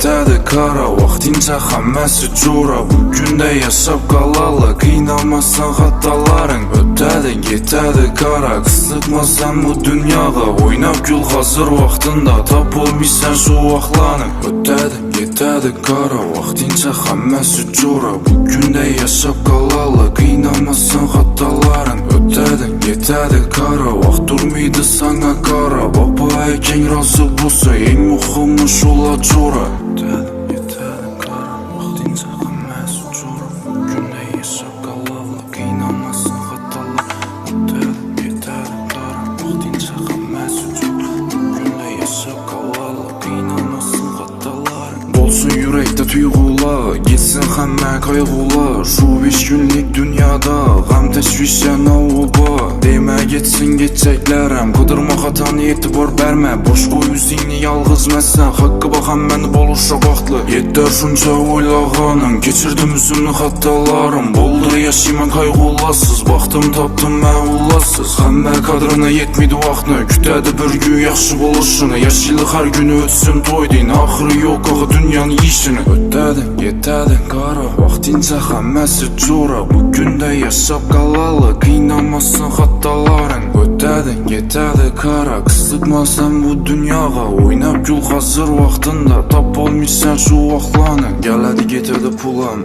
yetədi qara, vaxtincə xəmməsi cura. Bugün də yaşab qalalı, qıynamazsan xəttaların. Ötədin, yetədi qara, qısıtmasan bu dünyağa. Oynab gül hazır vaxtında, tap olmuşsan şu vaxtlanın. Ötədin, yetədi qara, vaxtincə xəmməsi cura. Bugün də yaşab qalalı, qıynamazsan xəttaların. Ötədin, yetədi qara, vaxt durmaydı sana qara. Baba əgən razı bulsa, eng muhimi şola cora. Ötədin, yetədi qara, vaxtincə xəmməsi cura. Bugün də yaşab qalalı, qıynamazsan xəttaların. Ötədin, yetədi qara, vaxtincə xəmməsi cura. Bugün də yaşab qalalı, qıynamazsan xəttaların. Bolsun yürekte tuyğular, gitsin xəmmə qayğular. Şu 5 günlük dünyada qəm təşvişə navba. Demə getsin geçeceklərəm, qıdırma xatan etibar bərmə. Boş qoy üzünü yalğız məsən, haqqı baxan məni boluşa vaxtlı. Yetər şunca oylağanım, geçirdim üzümlü xattalarım. Boldu yaşayman qayğulasız, baxdım tapdım mən ullasız. Xəmmə qadrına yetmidi vaxtını, kütədi bir gün yaxşı boluşunu. Yaşılı hər günü ötsün toydin, axırı yox ağı dünyanın işini. Ötədin, yetədin qara, vaxtincə xəmməsi cura. Bugün də yaşab qalalı, qıynamazsan xattaların. Ötədin, yetədi qara, qısıtmasan bu dünyağa. Oynab gül hazır vaxtında, tap olmuşsan şu vaxtlanın. Gələdi getirdi pulan,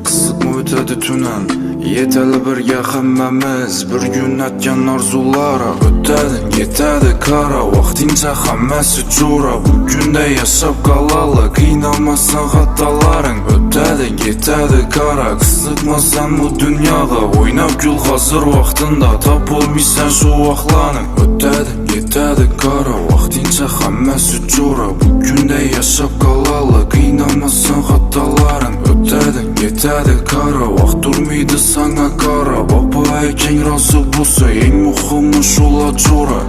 qısıtma ötədi tünən. Yetəli birgə xəmməmiz, bir gün ətgən arzulara. Ötədin, yetədi qara, vaxtincə xəmməsi cura. Bugün də yaşab qalalı, qıynamazsan xattaların. Ötədin, yetədi qara, qısıtmasan bu dünyağa. Oynab gül hazır vaxtında, tap olmuşsan şu vaxtlanın. Ötədin, yetədi qara, vaxtincə xəmməsi cura. Bugün də yaşab qalalı, qıynamazsan xattaların. Ötədin, yetədi qara, vaxt durmaydı sana qara. Baba əgən razı bulsa, eng muhimi şola cora.